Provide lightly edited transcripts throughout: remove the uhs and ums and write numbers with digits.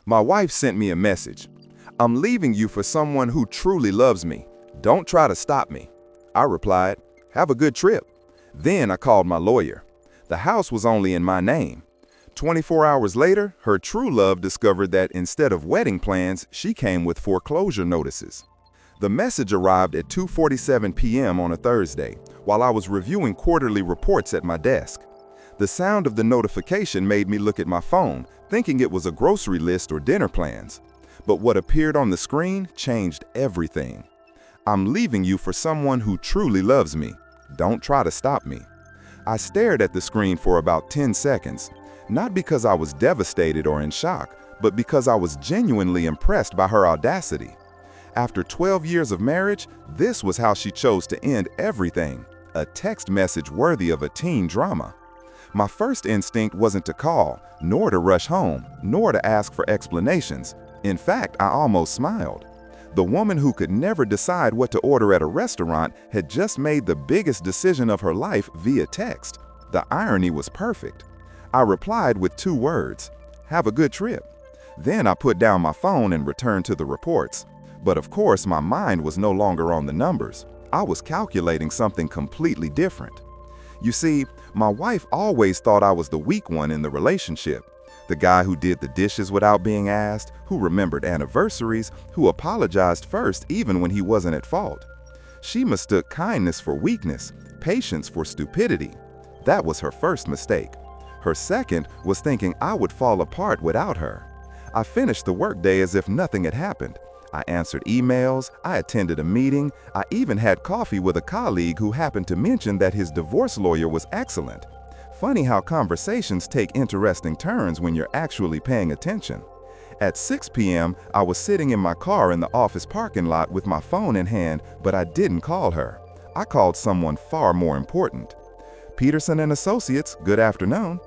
My wife sent me a message. I'm leaving you for someone who truly loves me. Don't try to stop me. I replied, have a good trip. Then I called my lawyer. The house was only in my name. 24 hours later, her true love discovered that instead of wedding plans, she came with foreclosure notices. The message arrived at 2:47 p.m. on a Thursday, while I was reviewing quarterly reports at my desk. The sound of the notification made me look at my phone, thinking it was a grocery list or dinner plans. But what appeared on the screen changed everything. I'm leaving you for someone who truly loves me. Don't try to stop me. I stared at the screen for about 10 seconds, not because I was devastated or in shock, but because I was genuinely impressed by her audacity. After 12 years of marriage, this was how she chose to end everything, a text message worthy of a teen drama. My first instinct wasn't to call, nor to rush home, nor to ask for explanations. In fact, I almost smiled. The woman who could never decide what to order at a restaurant had just made the biggest decision of her life via text. The irony was perfect. I replied with 2 words, have a good trip. Then I put down my phone and returned to the reports. But of course, my mind was no longer on the numbers. I was calculating something completely different. You see, my wife always thought I was the weak one in the relationship. The guy who did the dishes without being asked, who remembered anniversaries, who apologized first even when he wasn't at fault. She mistook kindness for weakness, patience for stupidity. That was her first mistake. Her second was thinking I would fall apart without her. I finished the workday as if nothing had happened. I answered emails, I attended a meeting, I even had coffee with a colleague who happened to mention that his divorce lawyer was excellent. Funny how conversations take interesting turns when you're actually paying attention. At 6 p.m., I was sitting in my car in the office parking lot with my phone in hand, but I didn't call her. I called someone far more important. Peterson & Associates, good afternoon.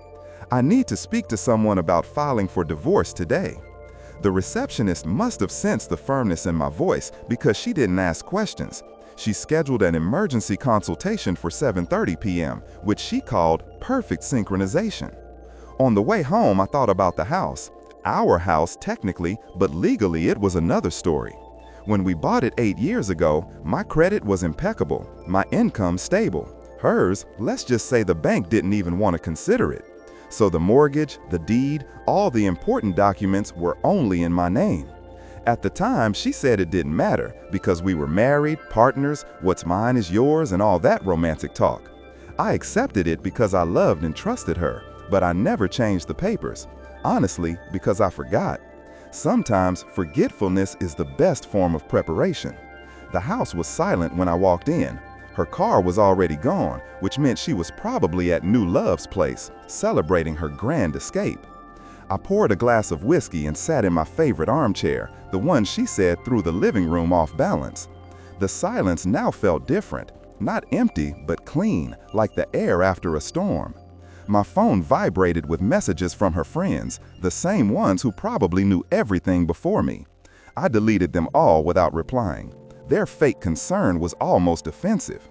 I need to speak to someone about filing for divorce today. The receptionist must have sensed the firmness in my voice because she didn't ask questions. She scheduled an emergency consultation for 7:30 p.m., which she called perfect synchronization. On the way home, I thought about the house. Our house technically, but legally it was another story. When we bought it 8 years ago, my credit was impeccable, my income stable. Hers, let's just say the bank didn't even want to consider it. So the mortgage, the deed, all the important documents were only in my name. At the time, she said it didn't matter because we were married, partners, what's mine is yours, and all that romantic talk. I accepted it because I loved and trusted her, but I never changed the papers. Honestly, because I forgot. Sometimes forgetfulness is the best form of preparation. The house was silent when I walked in. Her car was already gone, which meant she was probably at New Love's place, celebrating her grand escape. I poured a glass of whiskey and sat in my favorite armchair, the one she said threw the living room off balance. The silence now felt different, not empty, but clean, like the air after a storm. My phone vibrated with messages from her friends, the same ones who probably knew everything before me. I deleted them all without replying. Their fake concern was almost offensive.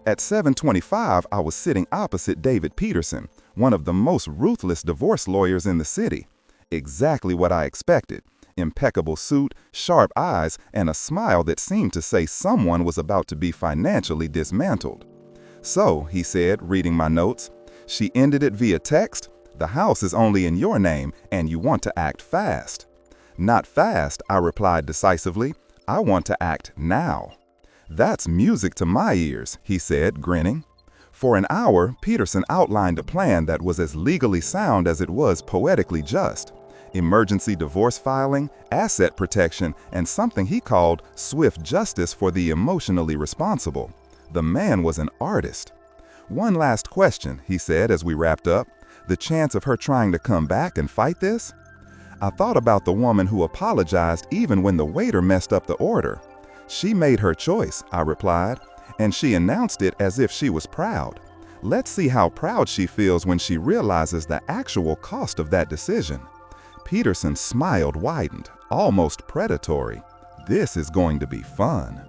At 7:25, I was sitting opposite David Peterson, one of the most ruthless divorce lawyers in the city. Exactly what I expected. Impeccable suit, sharp eyes, and a smile that seemed to say someone was about to be financially dismantled. So, he said, reading my notes, she ended it via text. The house is only in your name, and you want to act fast. Not fast, I replied decisively. I want to act now. That's music to my ears, he said, grinning. For an hour, Peterson outlined a plan that was as legally sound as it was poetically just. Emergency divorce filing, asset protection, and something he called swift justice for the emotionally responsible. The man was an artist. One last question, he said as we wrapped up. The chance of her trying to come back and fight this? I thought about the woman who apologized even when the waiter messed up the order. She made her choice, I replied, and she announced it as if she was proud. Let's see how proud she feels when she realizes the actual cost of that decision. Peterson's smile widened, almost predatory. This is going to be fun.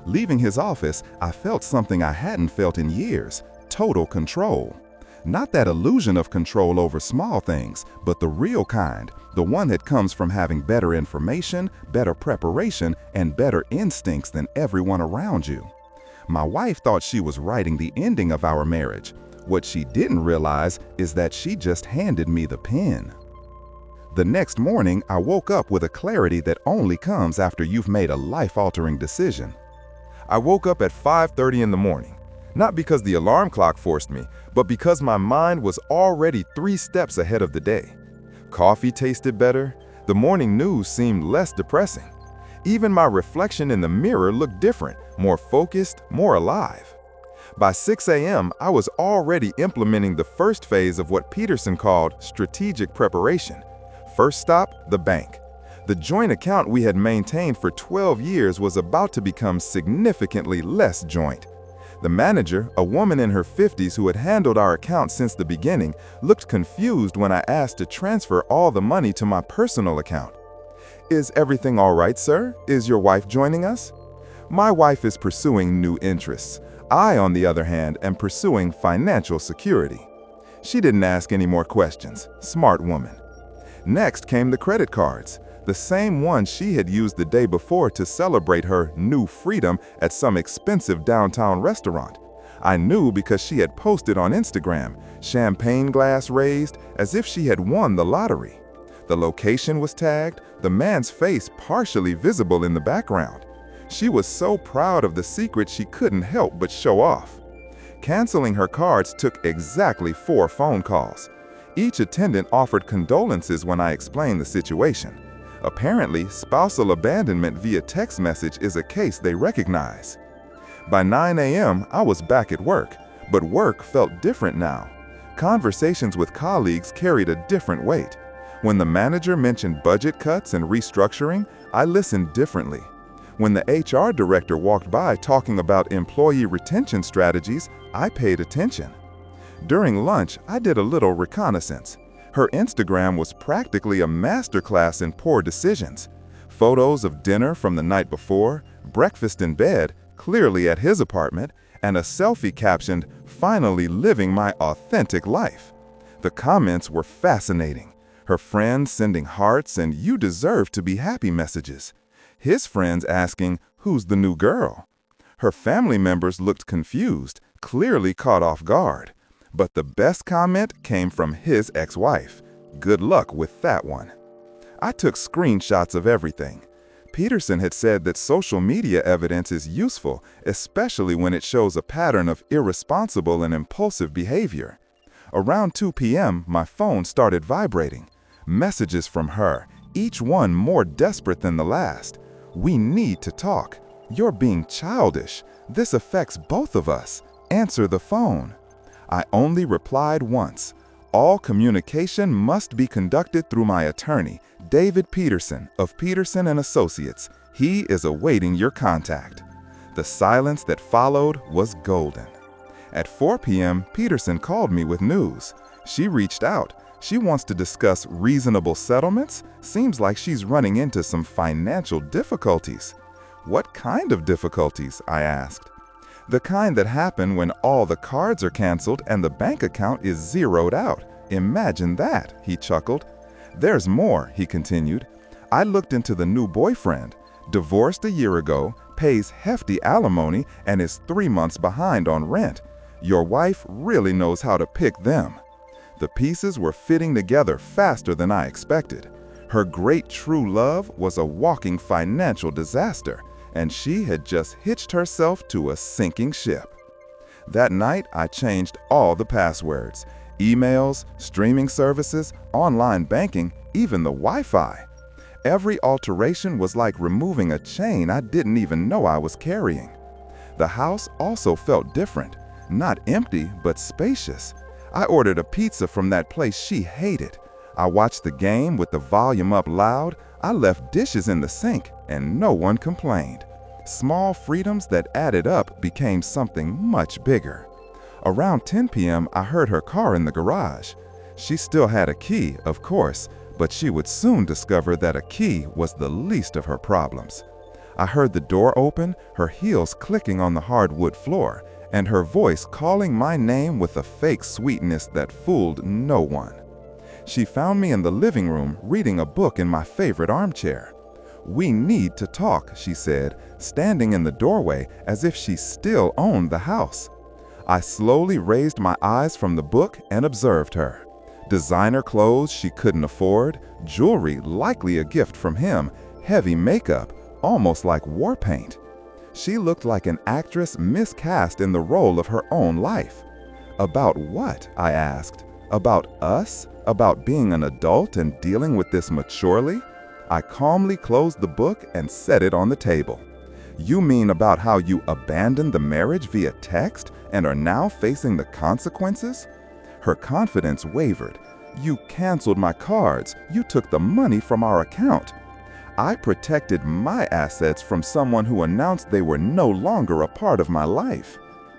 Leaving his office, I felt something I hadn't felt in years, total control. Not that illusion of control over small things, but the real kind, the one that comes from having better information, better preparation, and better instincts than everyone around you. My wife thought she was writing the ending of our marriage. What she didn't realize is that she just handed me the pen. The next morning, I woke up with a clarity that only comes after you've made a life-altering decision. I woke up at 5:30 in the morning, not because the alarm clock forced me, but because my mind was already 3 steps ahead of the day. Coffee tasted better, the morning news seemed less depressing. Even my reflection in the mirror looked different, more focused, more alive. By 6 a.m., I was already implementing the first phase of what Peterson called strategic preparation. First stop, the bank. The joint account we had maintained for 12 years was about to become significantly less joint. The manager, a woman in her 50s who had handled our account since the beginning, looked confused when I asked to transfer all the money to my personal account. "Is everything all right, sir? Is your wife joining us?" My wife is pursuing new interests. I, on the other hand, am pursuing financial security. She didn't ask any more questions. Smart woman. Next came the credit cards, the same ones she had used the day before to celebrate her new freedom at some expensive downtown restaurant. I knew because she had posted on Instagram, champagne glass raised, as if she had won the lottery. The location was tagged, the man's face partially visible in the background. She was so proud of the secret she couldn't help but show off. Canceling her cards took exactly 4 phone calls. Each attendant offered condolences when I explained the situation. Apparently, spousal abandonment via text message is a case they recognize. By 9 a.m., I was back at work, but work felt different now. Conversations with colleagues carried a different weight. When the manager mentioned budget cuts and restructuring, I listened differently. When the HR director walked by talking about employee retention strategies, I paid attention. During lunch, I did a little reconnaissance. Her Instagram was practically a masterclass in poor decisions. Photos of dinner from the night before, breakfast in bed, clearly at his apartment, and a selfie captioned, "Finally living my authentic life." The comments were fascinating. Her friends sending hearts and "you deserve to be happy" messages. His friends asking, "Who's the new girl?" Her family members looked confused, clearly caught off guard. But the best comment came from his ex-wife. Good luck with that one. I took screenshots of everything. Peterson had said that social media evidence is useful, especially when it shows a pattern of irresponsible and impulsive behavior. Around 2 p.m., my phone started vibrating. Messages from her, each one more desperate than the last. "We need to talk. You're being childish. This affects both of us. Answer the phone." I only replied once. All communication must be conducted through my attorney, David Peterson of Peterson & Associates. He is awaiting your contact. The silence that followed was golden. At 4 p.m., Peterson called me with news. She reached out. She wants to discuss reasonable settlements. Seems like she's running into some financial difficulties. What kind of difficulties? I asked. The kind that happen when all the cards are canceled and the bank account is zeroed out. Imagine that, he chuckled. There's more, he continued. I looked into the new boyfriend. Divorced a year ago, pays hefty alimony, and is 3 months behind on rent. Your wife really knows how to pick them. The pieces were fitting together faster than I expected. Her great true love was a walking financial disaster, and she had just hitched herself to a sinking ship. That night, I changed all the passwords, emails, streaming services, online banking, even the Wi-Fi. Every alteration was like removing a chain I didn't even know I was carrying. The house also felt different, not empty, but spacious. I ordered a pizza from that place she hated. I watched the game with the volume up loud. I left dishes in the sink, and no one complained. Small freedoms that added up became something much bigger. Around 10 p.m., I heard her car in the garage. She still had a key, of course, but she would soon discover that a key was the least of her problems. I heard the door open, her heels clicking on the hardwood floor, and her voice calling my name with a fake sweetness that fooled no one. She found me in the living room reading a book in my favorite armchair. "We need to talk," she said, standing in the doorway as if she still owned the house. I slowly raised my eyes from the book and observed her. Designer clothes she couldn't afford, jewelry likely a gift from him, heavy makeup, almost like war paint. She looked like an actress miscast in the role of her own life. "About what?" I asked. "About us? About being an adult and dealing with this maturely?" I calmly closed the book and set it on the table. "You mean about how you abandoned the marriage via text and are now facing the consequences?" Her confidence wavered. "You canceled my cards. You took the money from our account. I protected my assets from someone who announced they were no longer a part of my life."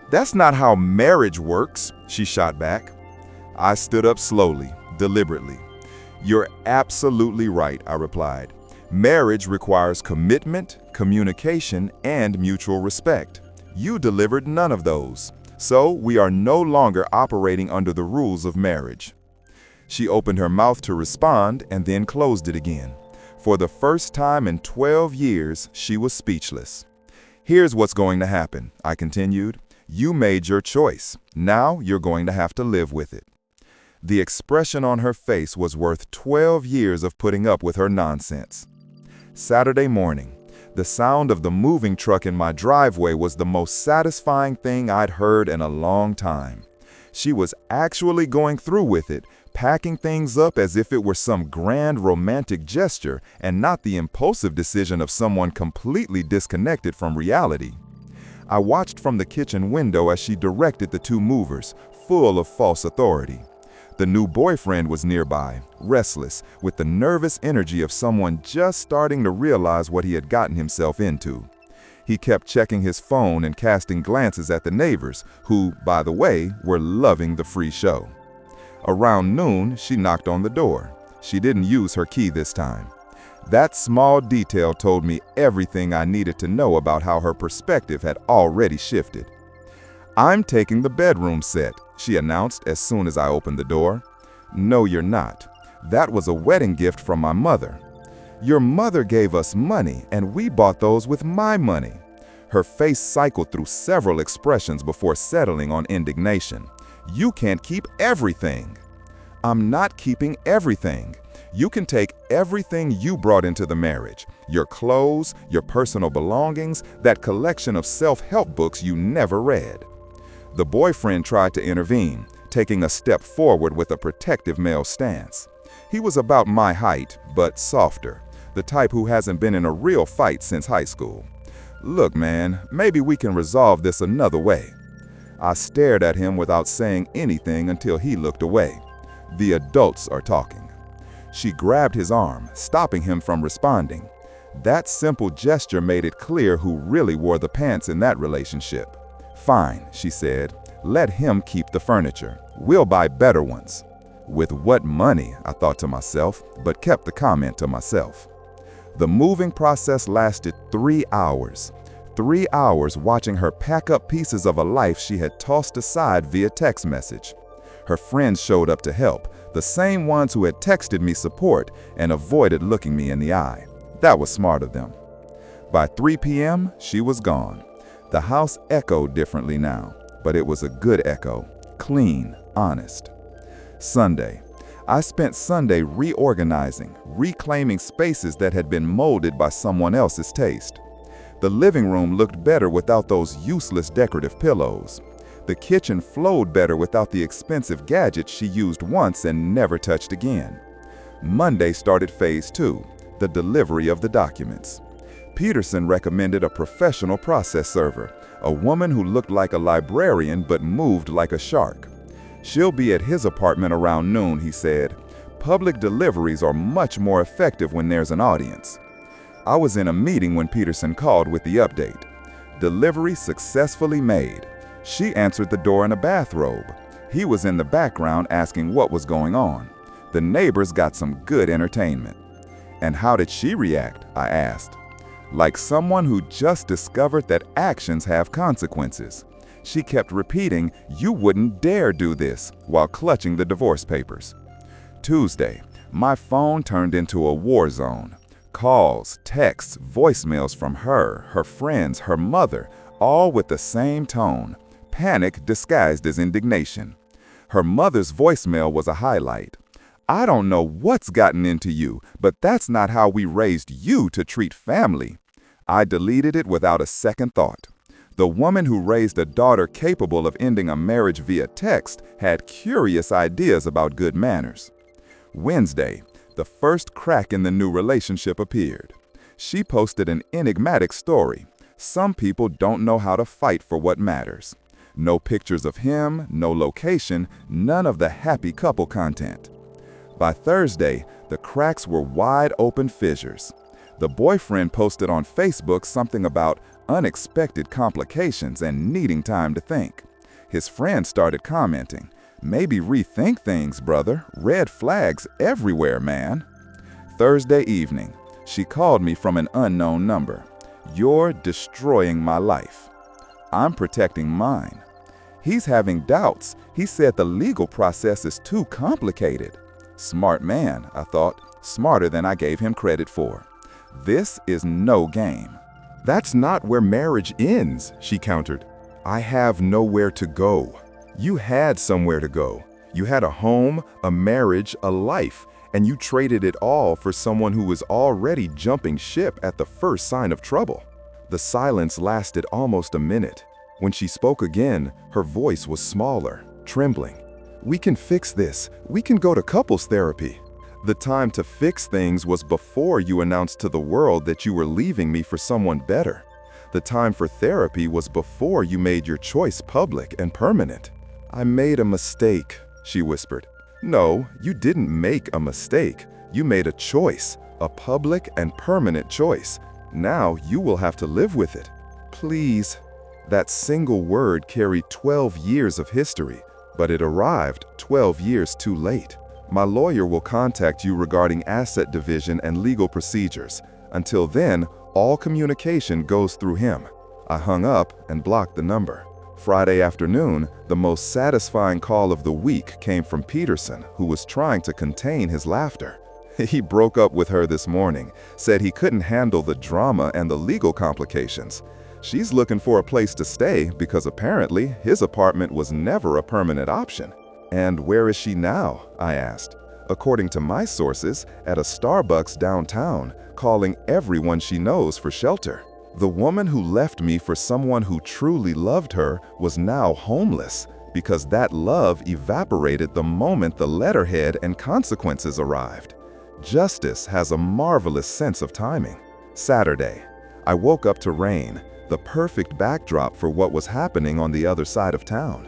"That's not how marriage works," she shot back. I stood up slowly, deliberately. "You're absolutely right," I replied. "Marriage requires commitment, communication, and mutual respect. You delivered none of those. So we are no longer operating under the rules of marriage." She opened her mouth to respond and then closed it again. For the first time in 12 years, she was speechless. "Here's what's going to happen," I continued. "You made your choice. Now you're going to have to live with it." The expression on her face was worth 12 years of putting up with her nonsense. Saturday morning, the sound of the moving truck in my driveway was the most satisfying thing I'd heard in a long time. She was actually going through with it, packing things up as if it were some grand romantic gesture and not the impulsive decision of someone completely disconnected from reality. I watched from the kitchen window as she directed the two movers, full of false authority. The new boyfriend was nearby, restless, with the nervous energy of someone just starting to realize what he had gotten himself into. He kept checking his phone and casting glances at the neighbors, who, by the way, were loving the free show. Around noon, she knocked on the door. She didn't use her key this time. That small detail told me everything I needed to know about how her perspective had already shifted. "I'm taking the bedroom set," she announced as soon as I opened the door. "No, you're not. That was a wedding gift from my mother." "Your mother gave us money, and we bought those with my money." Her face cycled through several expressions before settling on indignation. "You can't keep everything." "I'm not keeping everything. You can take everything you brought into the marriage, your clothes, your personal belongings, that collection of self-help books you never read." The boyfriend tried to intervene, taking a step forward with a protective male stance. He was about my height, but softer, the type who hasn't been in a real fight since high school. "Look, man, maybe we can resolve this another way." I stared at him without saying anything until he looked away. "The adults are talking." She grabbed his arm, stopping him from responding. That simple gesture made it clear who really wore the pants in that relationship. "Fine," she said. "Let him keep the furniture. We'll buy better ones." With what money, I thought to myself, but kept the comment to myself. The moving process lasted 3 hours. 3 hours watching her pack up pieces of a life she had tossed aside via text message. Her friends showed up to help, the same ones who had texted me support and avoided looking me in the eye. That was smart of them. By 3 p.m., she was gone. The house echoed differently now, but it was a good echo, clean, honest. Sunday. I spent Sunday reorganizing, reclaiming spaces that had been molded by someone else's taste. The living room looked better without those useless decorative pillows. The kitchen flowed better without the expensive gadgets she used once and never touched again. Monday started phase 2, the delivery of the documents. Peterson recommended a professional process server, a woman who looked like a librarian but moved like a shark. "She'll be at his apartment around noon," he said. "Public deliveries are much more effective when there's an audience." I was in a meeting when Peterson called with the update. Delivery successfully made. She answered the door in a bathrobe. He was in the background asking what was going on. The neighbors got some good entertainment. "And how did she react?" I asked. "Like someone who just discovered that actions have consequences." She kept repeating, "You wouldn't dare do this," while clutching the divorce papers. Tuesday, my phone turned into a war zone. Calls, texts, voicemails from her, her friends, her mother, all with the same tone. Panic disguised as indignation. Her mother's voicemail was a highlight. "I don't know what's gotten into you, but that's not how we raised you to treat family." I deleted it without a second thought. The woman who raised a daughter capable of ending a marriage via text had curious ideas about good manners. Wednesday, the first crack in the new relationship appeared. She posted an enigmatic story. Some people don't know how to fight for what matters. No pictures of him, no location, none of the happy couple content. By Thursday, the cracks were wide open fissures. The boyfriend posted on Facebook something about unexpected complications and needing time to think. His friend started commenting, "Maybe rethink things, brother. Red flags everywhere, man." Thursday evening, she called me from an unknown number. "You're destroying my life." I'm protecting mine. He's having doubts. He said the legal process is too complicated. Smart man, I thought, smarter than I gave him credit for. This is no game. "That's not where marriage ends," she countered. "I have nowhere to go." You had somewhere to go. You had a home, a marriage, a life, and you traded it all for someone who was already jumping ship at the first sign of trouble. The silence lasted almost a minute. When she spoke again, her voice was smaller, trembling. "We can fix this. We can go to couples therapy." The time to fix things was before you announced to the world that you were leaving me for someone better. The time for therapy was before you made your choice public and permanent. "I made a mistake," she whispered. "No, you didn't make a mistake. You made a choice, a public and permanent choice. Now you will have to live with it. Please." That single word carried 12 years of history, but it arrived 12 years too late. "My lawyer will contact you regarding asset division and legal procedures. Until then, all communication goes through him." I hung up and blocked the number. Friday afternoon, the most satisfying call of the week came from Peterson, who was trying to contain his laughter. He broke up with her this morning, said he couldn't handle the drama and the legal complications. She's looking for a place to stay because apparently his apartment was never a permanent option. "And where is she now?" I asked. "According to my sources, at a Starbucks downtown, calling everyone she knows for shelter." The woman who left me for someone who truly loved her was now homeless because that love evaporated the moment the letterhead and consequences arrived. Justice has a marvelous sense of timing. Saturday, I woke up to rain, the perfect backdrop for what was happening on the other side of town.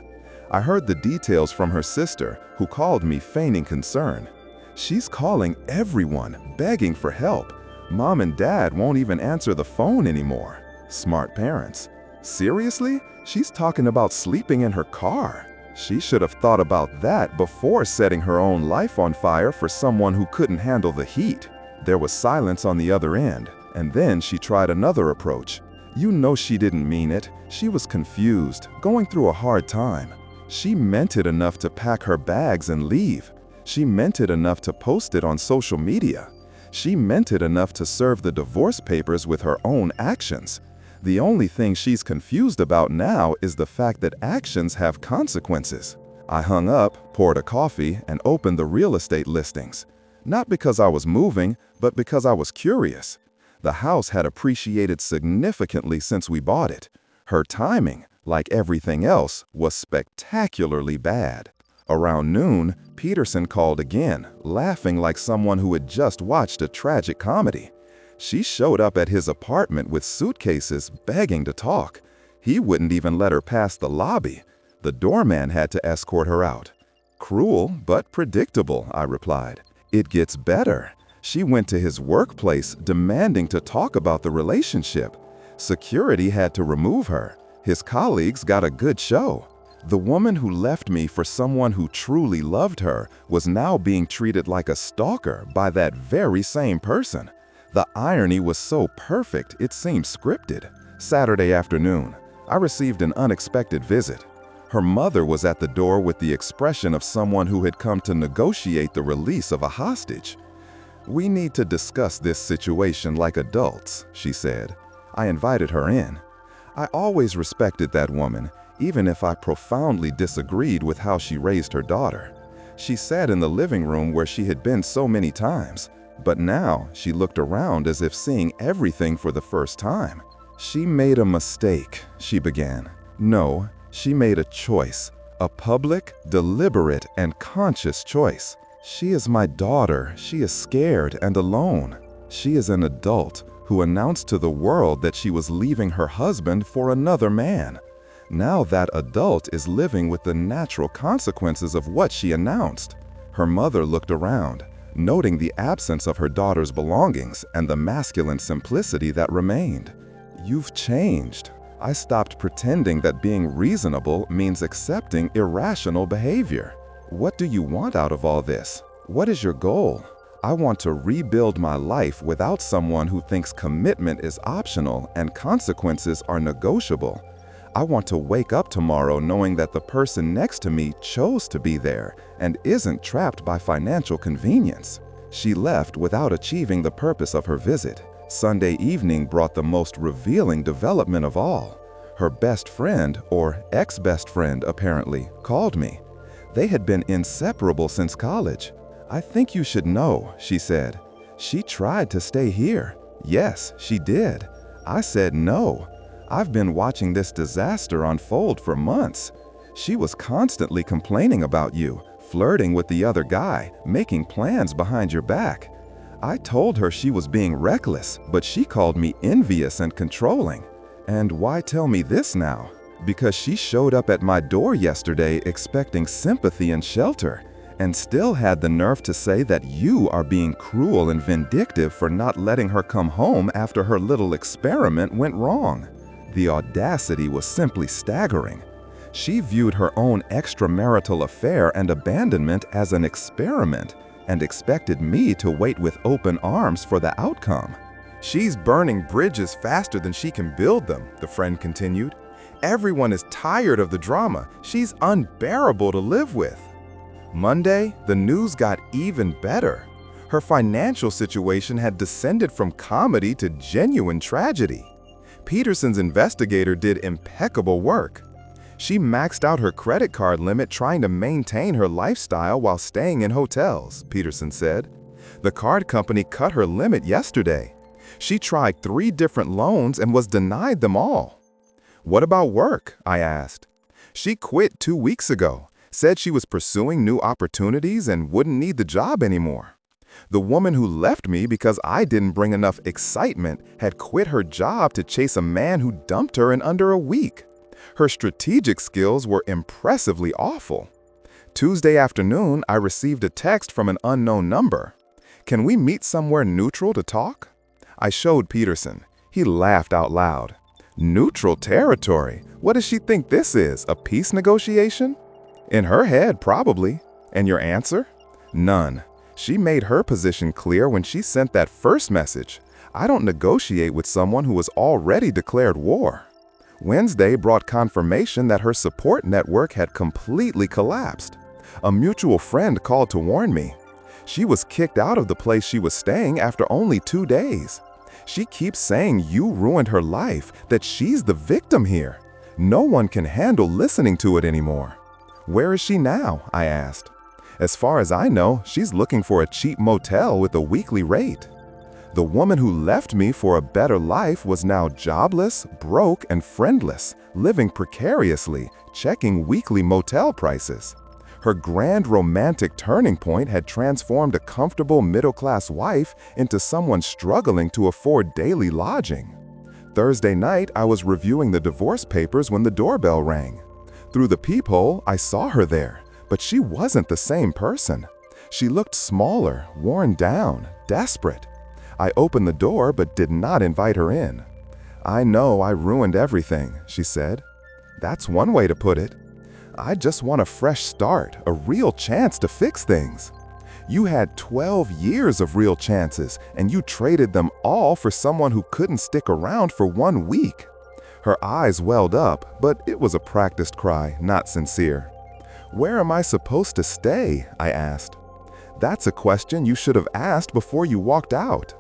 I heard the details from her sister, who called me feigning concern. She's calling everyone, begging for help. Mom and Dad won't even answer the phone anymore. Smart parents. Seriously? She's talking about sleeping in her car. She should have thought about that before setting her own life on fire for someone who couldn't handle the heat. There was silence on the other end, and then she tried another approach. You know she didn't mean it. She was confused, going through a hard time. She meant it enough to pack her bags and leave. She meant it enough to post it on social media. She meant it enough to serve the divorce papers with her own actions. The only thing she's confused about now is the fact that actions have consequences. I hung up, poured a coffee, and opened the real estate listings. Not because I was moving, but because I was curious. The house had appreciated significantly since we bought it. Her timing, like everything else, was spectacularly bad. Around noon, Peterson called again, laughing like someone who had just watched a tragic comedy. She showed up at his apartment with suitcases, begging to talk. He wouldn't even let her pass the lobby. The doorman had to escort her out. Cruel, but predictable, I replied. It gets better. She went to his workplace, demanding to talk about the relationship. Security had to remove her. His colleagues got a good show. The woman who left me for someone who truly loved her was now being treated like a stalker by that very same person. The irony was so perfect, it seemed scripted. Saturday afternoon. I received an unexpected visit. Her mother was at the door with the expression of someone who had come to negotiate the release of a hostage. "We need to discuss this situation like adults," she said. I invited her in. I always respected that woman, even if I profoundly disagreed with how she raised her daughter. She sat in the living room where she had been so many times, but now she looked around as if seeing everything for the first time. "She made a mistake," she began. "No, she made a choice, a public, deliberate, and conscious choice. She is my daughter. She is scared and alone. She is an adult who announced to the world that she was leaving her husband for another man. Now that adult is living with the natural consequences of what she announced." Her mother looked around, noting the absence of her daughter's belongings and the masculine simplicity that remained. "You've changed. I stopped pretending that being reasonable means accepting irrational behavior. What do you want out of all this? What is your goal?" "I want to rebuild my life without someone who thinks commitment is optional and consequences are negotiable. I want to wake up tomorrow knowing that the person next to me chose to be there and isn't trapped by financial convenience." She left without achieving the purpose of her visit. Sunday evening brought the most revealing development of all. Her best friend, or ex-best friend apparently, called me. They had been inseparable since college. "I think you should know," she said. "She tried to stay here." "Yes, she did." I said no. "I've been watching this disaster unfold for months. She was constantly complaining about you, flirting with the other guy, making plans behind your back. I told her she was being reckless, but she called me envious and controlling. And why tell me this now? Because she showed up at my door yesterday expecting sympathy and shelter, and still had the nerve to say that you are being cruel and vindictive for not letting her come home after her little experiment went wrong." The audacity was simply staggering. She viewed her own extramarital affair and abandonment as an experiment and expected me to wait with open arms for the outcome. "She's burning bridges faster than she can build them," the friend continued. "Everyone is tired of the drama. She's unbearable to live with." Monday, the news got even better. Her financial situation had descended from comedy to genuine tragedy. Peterson's investigator did impeccable work. She maxed out her credit card limit trying to maintain her lifestyle while staying in hotels, Peterson said. The card company cut her limit yesterday. She tried 3 different loans and was denied them all. "What about work?" I asked. "She quit 2 weeks ago, said she was pursuing new opportunities and wouldn't need the job anymore. The woman who left me because I didn't bring enough excitement had quit her job to chase a man who dumped her in under a week. Her strategic skills were impressively awful." Tuesday afternoon, I received a text from an unknown number. "Can we meet somewhere neutral to talk?" I showed Peterson. He laughed out loud. "Neutral territory? What does she think this is, a peace negotiation?" "In her head, probably." "And your answer?" "None. She made her position clear when she sent that first message. I don't negotiate with someone who has already declared war." Wednesday brought confirmation that her support network had completely collapsed. A mutual friend called to warn me. She was kicked out of the place she was staying after only 2 days. She keeps saying you ruined her life, that she's the victim here. No one can handle listening to it anymore. "Where is she now?" I asked. "As far as I know, she's looking for a cheap motel with a weekly rate." The woman who left me for a better life was now jobless, broke, and friendless, living precariously, checking weekly motel prices. Her grand romantic turning point had transformed a comfortable middle-class wife into someone struggling to afford daily lodging. Thursday night, I was reviewing the divorce papers when the doorbell rang. Through the peephole, I saw her there, but she wasn't the same person. She looked smaller, worn down, desperate. I opened the door but did not invite her in. "I know I ruined everything," she said. "That's one way to put it. I just want a fresh start, a real chance to fix things." "You had 12 years of real chances, and you traded them all for someone who couldn't stick around for 1 week." Her eyes welled up, but it was a practiced cry, not sincere. "Where am I supposed to stay?" I asked. "That's a question you should have asked before you walked out."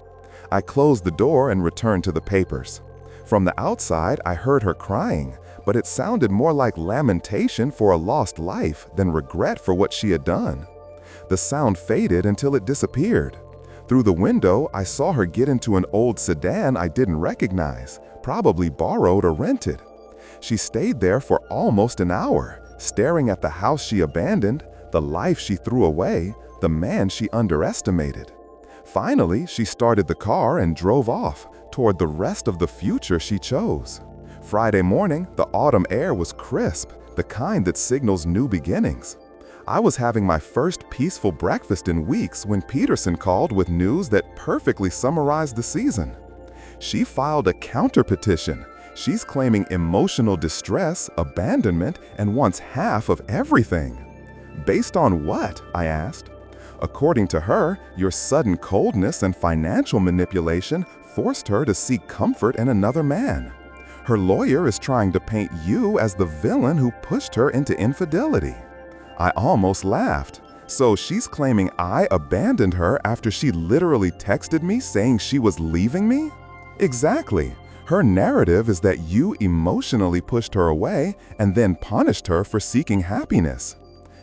I closed the door and returned to the papers. From the outside, I heard her crying, but it sounded more like lamentation for a lost life than regret for what she had done. The sound faded until it disappeared. Through the window, I saw her get into an old sedan I didn't recognize, probably borrowed or rented. She stayed there for almost an hour, staring at the house she abandoned, the life she threw away, the man she underestimated. Finally, she started the car and drove off toward the rest of the future she chose. Friday morning, the autumn air was crisp, the kind that signals new beginnings. I was having my first peaceful breakfast in weeks when Peterson called with news that perfectly summarized the season. She filed a counter-petition. She's claiming emotional distress, abandonment, and wants half of everything. Based on what? I asked. According to her, your sudden coldness and financial manipulation forced her to seek comfort in another man. Her lawyer is trying to paint you as the villain who pushed her into infidelity. I almost laughed. So she's claiming I abandoned her after she literally texted me saying she was leaving me? Exactly. Her narrative is that you emotionally pushed her away and then punished her for seeking happiness.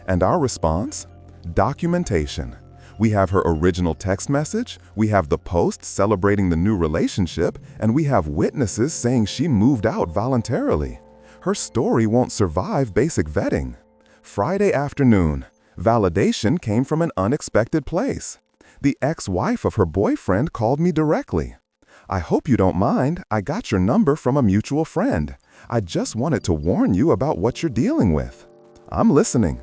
And our response? Documentation. We have her original text message, we have the post celebrating the new relationship, and we have witnesses saying she moved out voluntarily. Her story won't survive basic vetting. Friday afternoon, validation came from an unexpected place. The ex-wife of her boyfriend called me directly. "I hope you don't mind, I got your number from a mutual friend. I just wanted to warn you about what you're dealing with." I'm listening.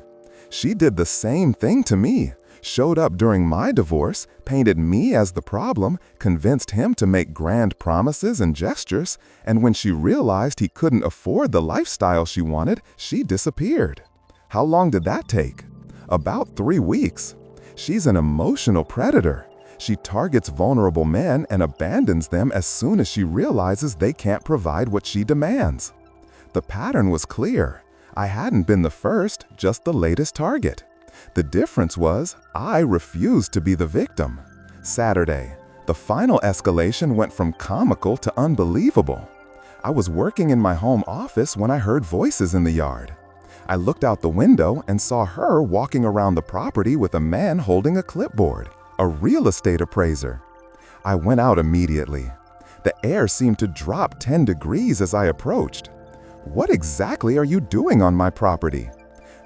She did the same thing to me, showed up during my divorce, painted me as the problem, convinced him to make grand promises and gestures, and when she realized he couldn't afford the lifestyle she wanted, she disappeared. How long did that take? About 3 weeks. She's an emotional predator. She targets vulnerable men and abandons them as soon as she realizes they can't provide what she demands. The pattern was clear. I hadn't been the first, just the latest target. The difference was, I refused to be the victim. Saturday, the final escalation went from comical to unbelievable. I was working in my home office when I heard voices in the yard. I looked out the window and saw her walking around the property with a man holding a clipboard, a real estate appraiser. I went out immediately. The air seemed to drop 10 degrees as I approached. "What exactly are you doing on my property?"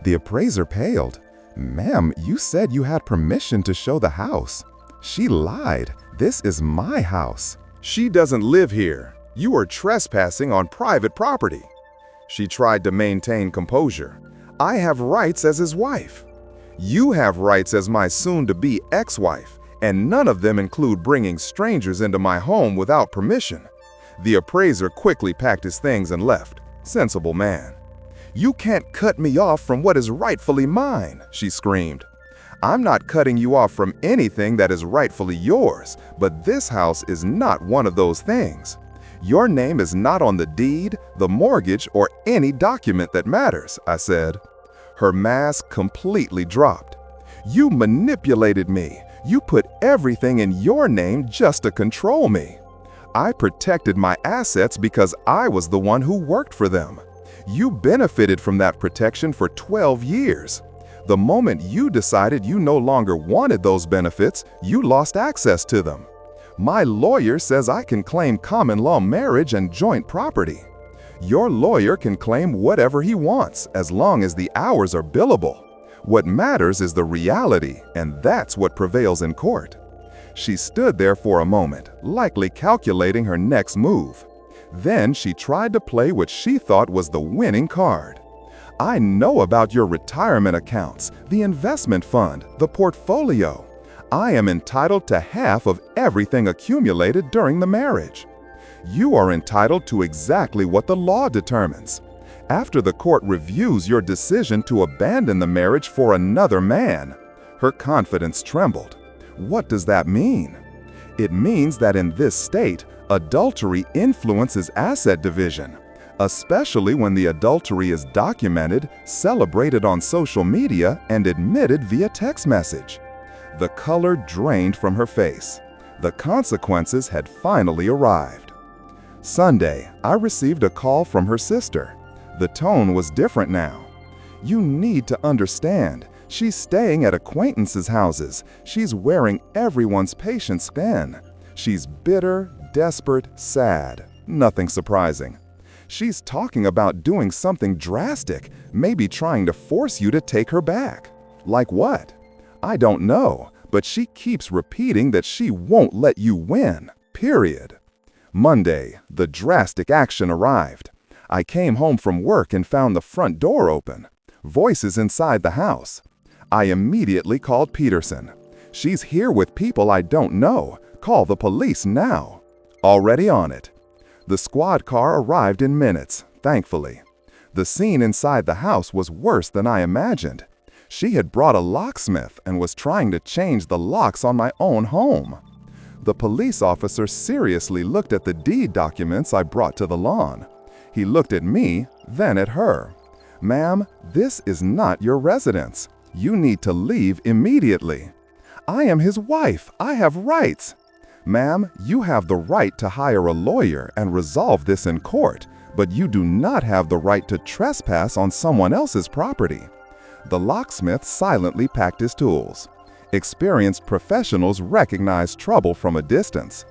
The appraiser paled. "Ma'am, you said you had permission to show the house." She lied. "This is my house." "She doesn't live here. You are trespassing on private property." She tried to maintain composure. "I have rights as his wife. You have rights as my soon-to-be ex-wife, and none of them include bringing strangers into my home without permission." The appraiser quickly packed his things and left. Sensible man. "You can't cut me off from what is rightfully mine," she screamed. "I'm not cutting you off from anything that is rightfully yours, but this house is not one of those things. Your name is not on the deed, the mortgage, or any document that matters," I said. Her mask completely dropped. "You manipulated me. You put everything in your name just to control me. I protected my assets because I was the one who worked for them. You benefited from that protection for 12 years. The moment you decided you no longer wanted those benefits, you lost access to them. My lawyer says I can claim common law marriage and joint property. Your lawyer can claim whatever he wants as long as the hours are billable. What matters is the reality, and that's what prevails in court." She stood there for a moment, likely calculating her next move. Then she tried to play what she thought was the winning card. "I know about your retirement accounts, the investment fund, the portfolio. I am entitled to half of everything accumulated during the marriage. You are entitled to exactly what the law determines. After the court reviews your decision to abandon the marriage for another man." Her confidence trembled. "What does that mean?" "It means that in this state, adultery influences asset division. especially when the adultery is documented, celebrated on social media, and admitted via text message. The color drained from her face. The consequences had finally arrived. Sunday, I received a call from her sister. The tone was different now. "You need to understand. She's staying at acquaintances' houses. She's wearing everyone's patience thin. She's bitter, desperate, sad. Nothing surprising. She's talking about doing something drastic, maybe trying to force you to take her back. Like what? I don't know, but she keeps repeating that she won't let you win, period." Monday, the drastic action arrived. I came home from work and found the front door open. Voices inside the house. I immediately called Peterson. "She's here with people I don't know. Call the police now." Already on it. The squad car arrived in minutes, thankfully. The scene inside the house was worse than I imagined. She had brought a locksmith and was trying to change the locks on my own home. The police officer seriously looked at the deed documents I brought to the lawn. He looked at me, then at her. "Ma'am, this is not your residence. You need to leave immediately." "I am his wife. I have rights." "Ma'am, you have the right to hire a lawyer and resolve this in court, but you do not have the right to trespass on someone else's property." The locksmith silently packed his tools. Experienced professionals recognize trouble from a distance.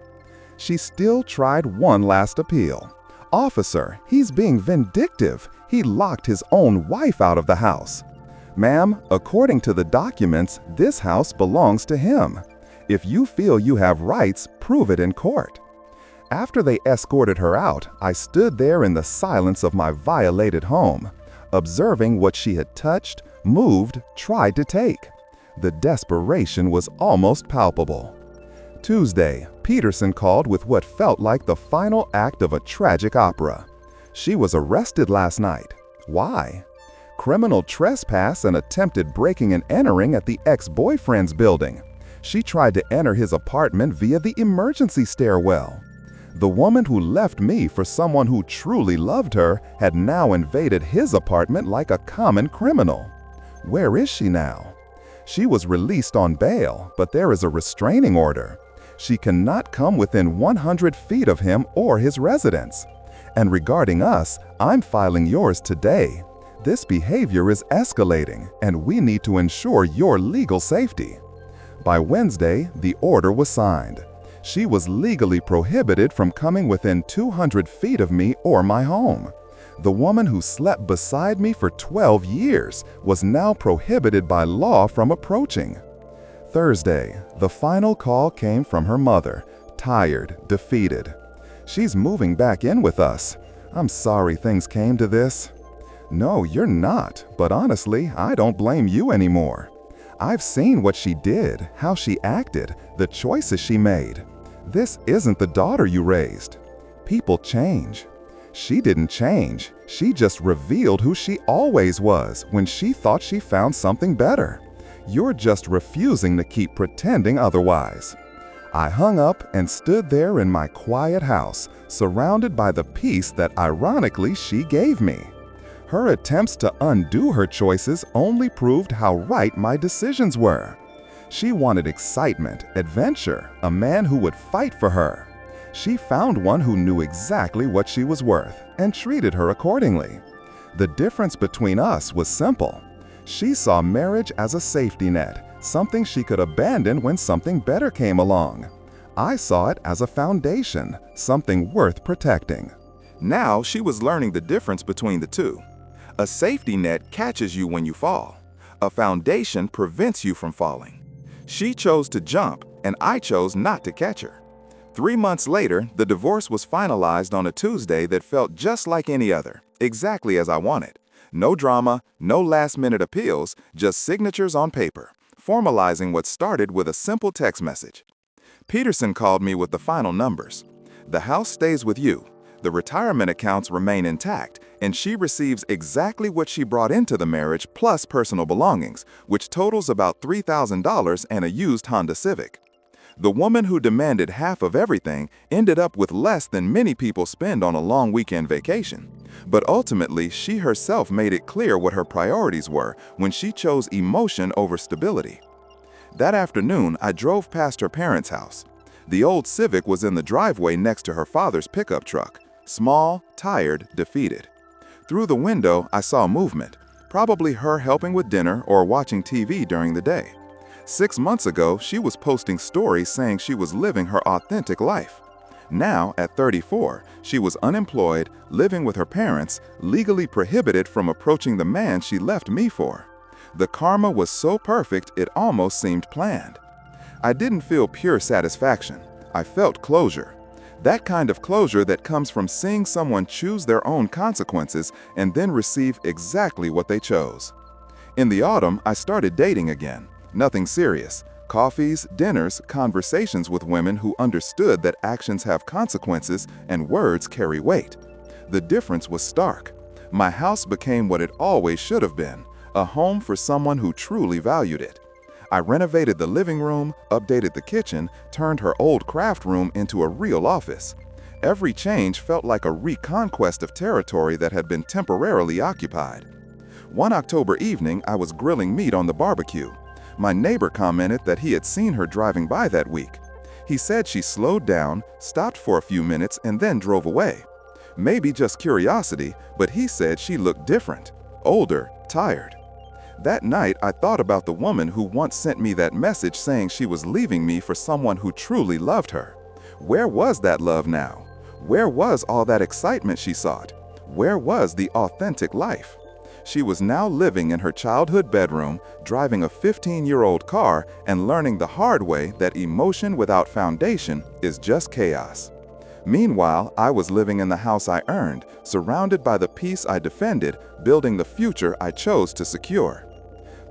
She still tried one last appeal. "Officer, he's being vindictive. He locked his own wife out of the house." "Ma'am, according to the documents, this house belongs to him. If you feel you have rights, prove it in court." After they escorted her out, I stood there in the silence of my violated home, observing what she had touched, moved, tried to take. The desperation was almost palpable. Tuesday, Peterson called with what felt like the final act of a tragic opera. She was arrested last night. Why? Criminal trespass and attempted breaking and entering at the ex-boyfriend's building. She tried to enter his apartment via the emergency stairwell. The woman who left me for someone who truly loved her had now invaded his apartment like a common criminal. Where is she now? She was released on bail, but there is a restraining order. She cannot come within 100 feet of him or his residence. And regarding us, I'm filing yours today. This behavior is escalating, and we need to ensure your legal safety. By Wednesday, the order was signed. She was legally prohibited from coming within 200 feet of me or my home. The woman who slept beside me for 12 years was now prohibited by law from approaching. Thursday, the final call came from her mother, tired, defeated. "She's moving back in with us. I'm sorry things came to this." "No, you're not, but honestly, I don't blame you anymore. I've seen what she did, how she acted, the choices she made. This isn't the daughter you raised. People change. She didn't change. She just revealed who she always was when she thought she found something better. You're just refusing to keep pretending otherwise." I hung up and stood there in my quiet house, surrounded by the peace that ironically she gave me. Her attempts to undo her choices only proved how right my decisions were. She wanted excitement, adventure, a man who would fight for her. She found one who knew exactly what she was worth and treated her accordingly. The difference between us was simple. She saw marriage as a safety net, something she could abandon when something better came along. I saw it as a foundation, something worth protecting. Now she was learning the difference between the two. A safety net catches you when you fall. A foundation prevents you from falling. She chose to jump, and I chose not to catch her. 3 months later, the divorce was finalized on a Tuesday that felt just like any other, exactly as I wanted. No drama, no last-minute appeals, just signatures on paper, formalizing what started with a simple text message. Peterson called me with the final numbers. The house stays with you. The retirement accounts remain intact, and she receives exactly what she brought into the marriage plus personal belongings, which totals about $3,000 and a used Honda Civic. The woman who demanded half of everything ended up with less than many people spend on a long weekend vacation. But ultimately, she herself made it clear what her priorities were when she chose emotion over stability. That afternoon, I drove past her parents' house. The old Civic was in the driveway next to her father's pickup truck. Small, tired, defeated. Through the window, I saw movement, probably her helping with dinner or watching TV during the day. 6 months ago, she was posting stories saying she was living her authentic life. Now, at 34, she was unemployed, living with her parents, legally prohibited from approaching the man she left me for. The karma was so perfect it almost seemed planned. I didn't feel pure satisfaction. I felt closure. That kind of closure that comes from seeing someone choose their own consequences and then receive exactly what they chose. In the autumn, I started dating again. Nothing serious. Coffees, dinners, conversations with women who understood that actions have consequences and words carry weight. The difference was stark. My house became what it always should have been, a home for someone who truly valued it. I renovated the living room, updated the kitchen, turned her old craft room into a real office. Every change felt like a reconquest of territory that had been temporarily occupied. One October evening, I was grilling meat on the barbecue. My neighbor commented that he had seen her driving by that week. He said she slowed down, stopped for a few minutes, and then drove away. Maybe just curiosity, but he said she looked different, older, tired. That night, I thought about the woman who once sent me that message saying she was leaving me for someone who truly loved her. Where was that love now? Where was all that excitement she sought? Where was the authentic life? She was now living in her childhood bedroom, driving a 15-year-old car, and learning the hard way that emotion without foundation is just chaos. Meanwhile, I was living in the house I earned, surrounded by the peace I defended, building the future I chose to secure.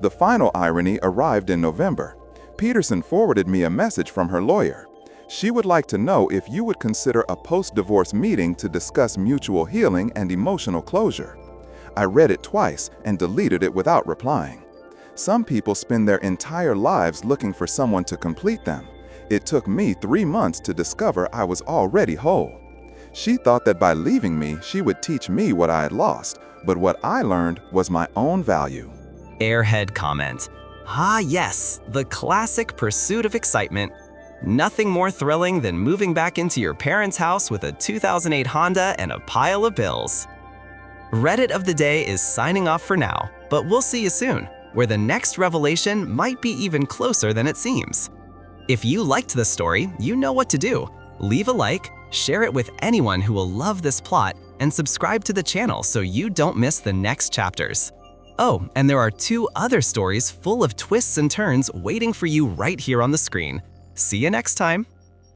The final irony arrived in November. Peterson forwarded me a message from her lawyer. She would like to know if you would consider a post-divorce meeting to discuss mutual healing and emotional closure. I read it twice and deleted it without replying. Some people spend their entire lives looking for someone to complete them. It took me 3 months to discover I was already whole. She thought that by leaving me, she would teach me what I had lost, but what I learned was my own value. Airhead comment. Ah yes, the classic pursuit of excitement. Nothing more thrilling than moving back into your parents' house with a 2008 Honda and a pile of bills. Reddit of the day is signing off for now, but we'll see you soon, where the next revelation might be even closer than it seems. If you liked this story, you know what to do. Leave a like, share it with anyone who will love this plot, and subscribe to the channel so you don't miss the next chapters. Oh, and there are 2 other stories full of twists and turns waiting for you right here on the screen. See you next time!